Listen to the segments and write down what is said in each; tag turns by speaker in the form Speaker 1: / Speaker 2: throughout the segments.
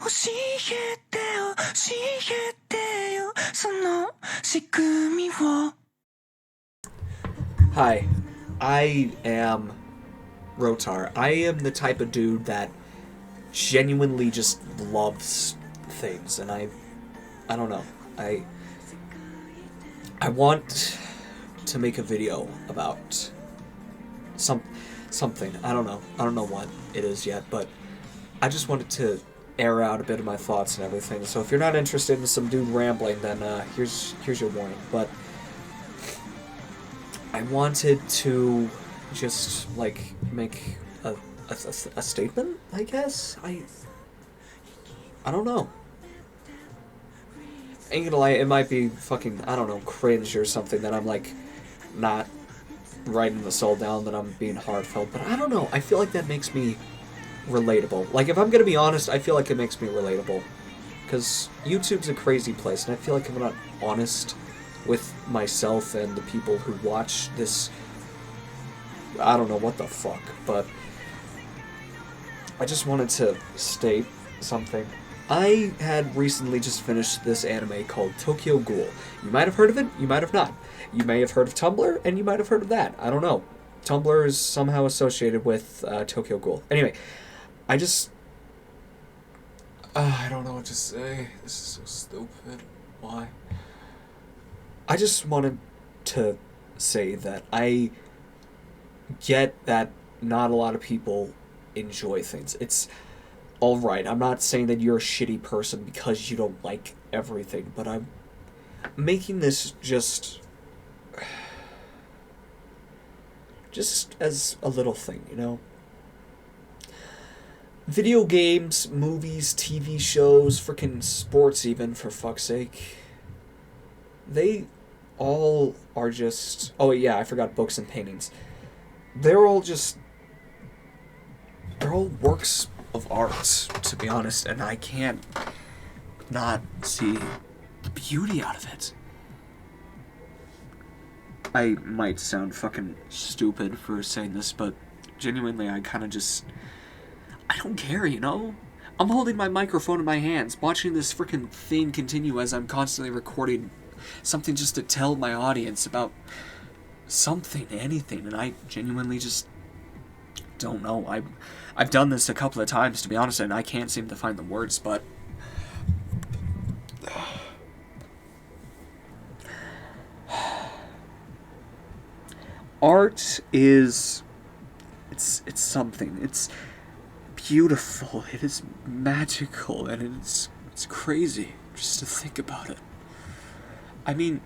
Speaker 1: 教えてよ教えてよその仕組みを Hi, I am Rotar. I am the type of dude that genuinely just loves things, and I don't know. I want to make a video about something. I don't know. I don't know what it is yet, but I just wanted to air out a bit of my thoughts and everything. So if you're not interested in some dude rambling, then here's your warning. But I wanted to just like make a statement, I guess. I don't know. Ain't gonna lie, it might be fucking, I don't know, cringe or something that I'm like not writing the soul down, that I'm being heartfelt, but I don't know. I feel like that makes me relatable. Like, if I'm gonna be honest, I feel like it makes me relatable. Because YouTube's a crazy place, and I feel like if I'm not honest with myself and the people who watch this, I don't know what the fuck, but I just wanted to state something. I had recently just finished this anime called Tokyo Ghoul. You might have heard of it, you might have not. You may have heard of Tumblr, and you might have heard of that. I don't know. Tumblr is somehow associated with Tokyo Ghoul. Anyway, I just... I don't know what to say. This is so stupid. Why? I just wanted to say that I get that not a lot of people enjoy things. It's alright. I'm not saying that you're a shitty person because you don't like everything, but I'm making this just as a little thing, you know? Video games, movies, TV shows, frickin' sports even, for fuck's sake. They all are just... Oh yeah, I forgot books and paintings. They're all works of art, to be honest, and I can't not see the beauty out of it. I might sound fucking stupid for saying this, but genuinely I kind of just... I don't care, you know? I'm holding my microphone in my hands, watching this freaking thing continue as I'm constantly recording something just to tell my audience about something, anything, and I genuinely just don't know. I've done this a couple of times, to be honest, and I can't seem to find the words, but... Art is... It's something. It's beautiful. It is magical, and it's crazy just to think about it. I mean,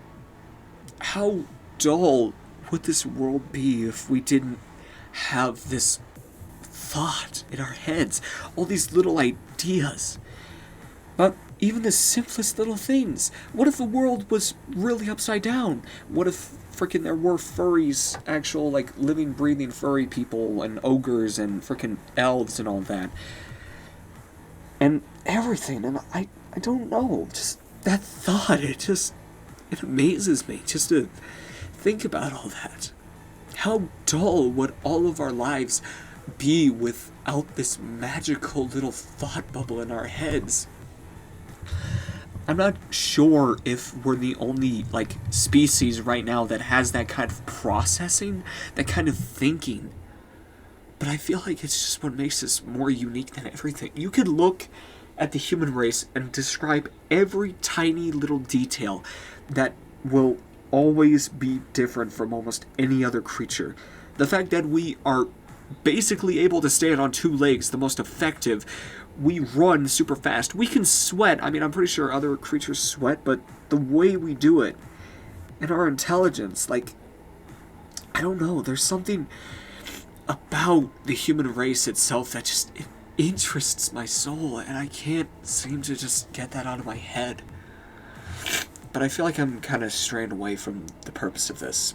Speaker 1: how dull would this world be if we didn't have this thought in our heads, all these little ideas? But even the simplest little things. What if the world was really upside down? What if frickin' there were furries, actual, like, living, breathing furry people, and ogres, and frickin' elves, and all that? And everything, and I don't know, just that thought, it amazes me, just to think about all that. How dull would all of our lives be without this magical little thought bubble in our heads? I'm not sure if we're the only, like, species right now that has that kind of processing, that kind of thinking. But I feel like it's just what makes us more unique than everything. You could look at the human race and describe every tiny little detail that will always be different from almost any other creature. The fact that we are basically able to stand on two legs, the most effective. We run super fast. We can sweat. I mean, I'm pretty sure other creatures sweat, but the way we do it, and our intelligence, like, I don't know, there's something about the human race itself that just it interests my soul, and I can't seem to just get that out of my head. But I feel like I'm kind of straying away from the purpose of this.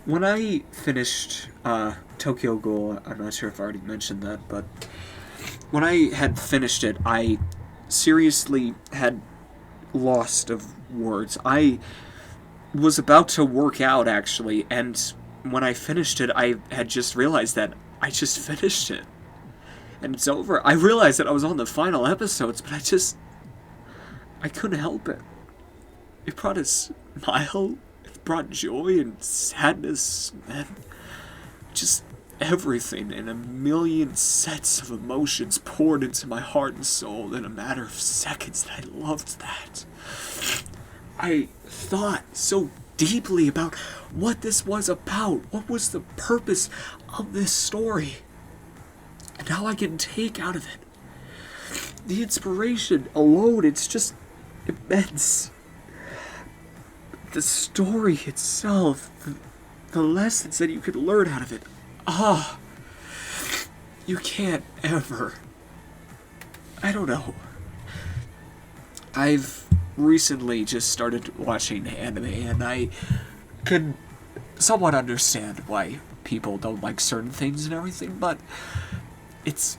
Speaker 1: When I finished Tokyo Ghoul, I'm not sure if I already mentioned that, but when I had finished it, I seriously had lost of words. I was about to work out, actually, and when I finished it, I had just realized that I just finished it. And it's over. I realized that I was on the final episodes, but I couldn't help it. It brought a smile, it brought joy and sadness, and just everything in a million sets of emotions poured into my heart and soul in a matter of seconds, and I loved that. I thought so deeply about what this was about, what was the purpose of this story, and how I can take out of it. The inspiration alone, it's just immense. The story itself, the lessons that you could learn out of it, you can't ever. I don't know. I've recently just started watching anime, and I can somewhat understand why people don't like certain things and everything, but it's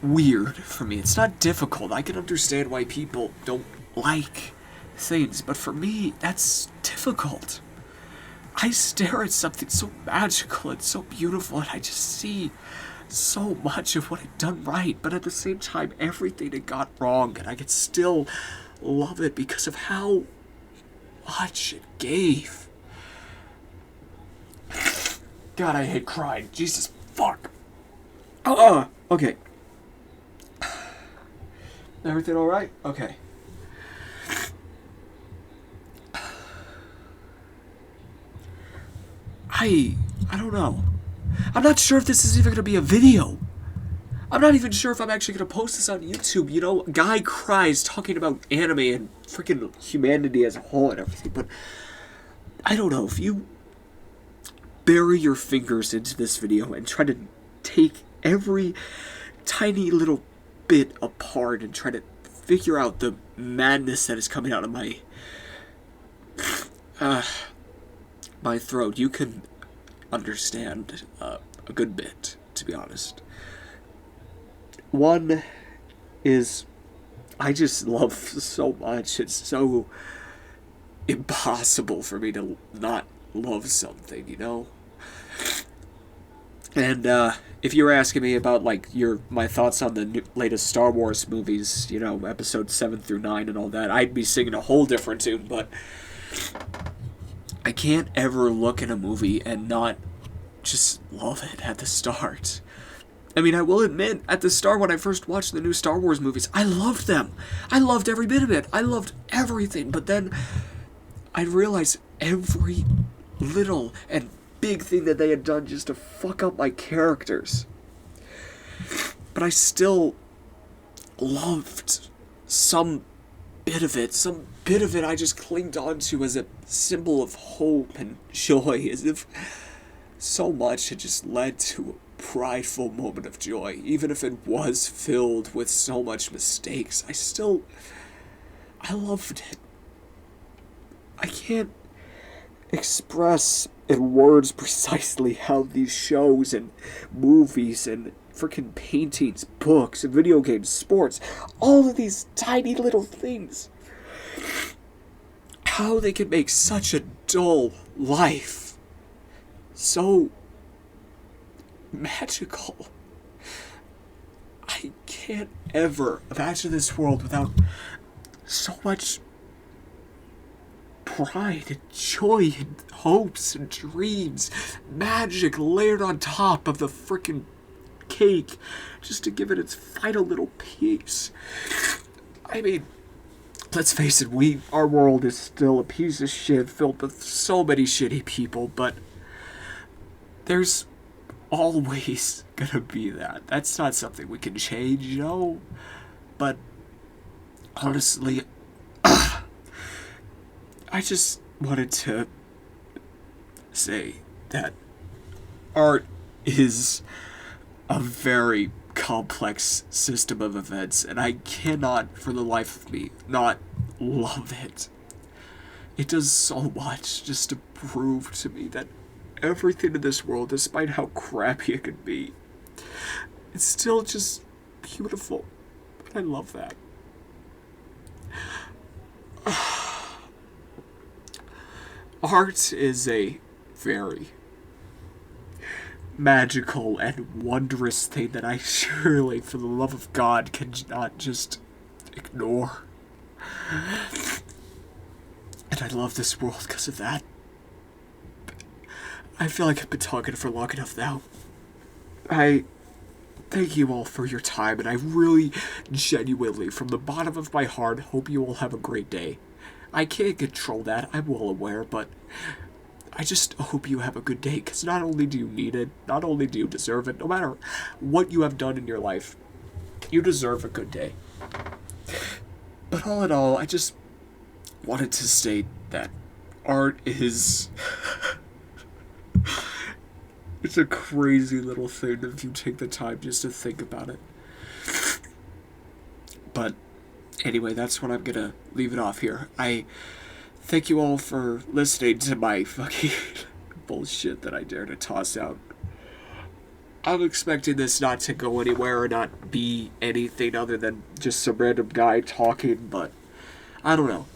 Speaker 1: weird for me. It's not difficult. I can understand why people don't like things, but for me, that's difficult. I stare at something so magical and so beautiful, and I just see so much of what it done right, but at the same time, everything it got wrong, and I could still love it because of how much it gave. God, I hate crying. Jesus, fuck. Okay. Everything alright? Okay. I don't know. I'm not sure if this is even gonna be a video. I'm not even sure if I'm actually gonna post this on YouTube. You know, a guy cries talking about anime and freaking humanity as a whole and everything, but I don't know. If you bury your fingers into this video and try to take every tiny little bit apart and try to figure out the madness that is coming out of my throat, you can understand a good bit, to be honest. One is, I just love so much. It's so impossible for me to not love something, you know? And if you were asking me about like my thoughts on the latest Star Wars movies, you know, episodes 7 through 9 and all that, I'd be singing a whole different tune, but I can't ever look at a movie and not just love it at the start. I mean, I will admit, at the start when I first watched the new Star Wars movies, I loved them. I loved every bit of it. I loved everything. But then I realized every little and big thing that they had done just to fuck up my characters. But I still loved some bit of it. Some bit of it I just clinged onto as a symbol of hope and joy, as if so much had just led to a prideful moment of joy. Even if it was filled with so much mistakes, I loved it. I can't express in words precisely how these shows and movies and freaking paintings, books, video games, sports, all of these tiny little things, how they can make such a dull life so magical. I can't ever imagine this world without so much pride and joy and hopes and dreams, magic layered on top of the frickin' cake just to give it its final little piece. I mean, let's face it, our world is still a piece of shit filled with so many shitty people, but there's always gonna be that. That's not something we can change, you know? But honestly, I just wanted to say that art is a very complex system of events, and I cannot, for the life of me, not love it. It does so much just to prove to me that everything in this world, despite how crappy it could be, it's still just beautiful. I love that. Art is a very, magical and wondrous thing that I surely, for the love of God, cannot just ignore. And I love this world because of that. I feel like I've been talking for long enough now. I thank you all for your time, and I really, genuinely, from the bottom of my heart, hope you all have a great day. I can't control that, I'm well aware, but I just hope you have a good day, because not only do you need it, not only do you deserve it, no matter what you have done in your life, you deserve a good day. But all in all, I just wanted to state that art is. It's a crazy little thing if you take the time just to think about it. But anyway, that's when I'm gonna leave it off here. I thank you all for listening to my fucking bullshit that I dare to toss out. I'm expecting this not to go anywhere or not be anything other than just some random guy talking, but I don't know.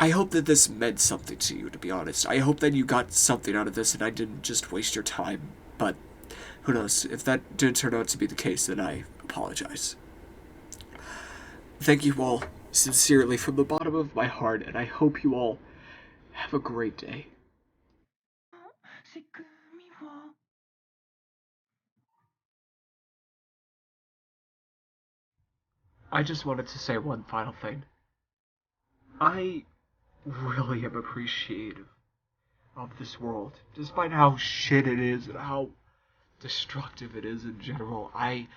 Speaker 1: I hope that this meant something to you, to be honest. I hope that you got something out of this and I didn't just waste your time. But who knows? If that did turn out to be the case, then I apologize. Thank you all sincerely from the bottom of my heart, and I hope you all have a great day. I just wanted to say one final thing. I really am appreciative of this world. Despite how shit it is and how destructive it is in general, I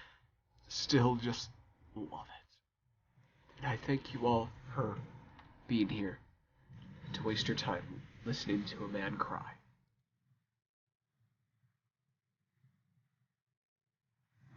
Speaker 1: still just love it. And I thank you all for being here to waste your time listening to a man cry.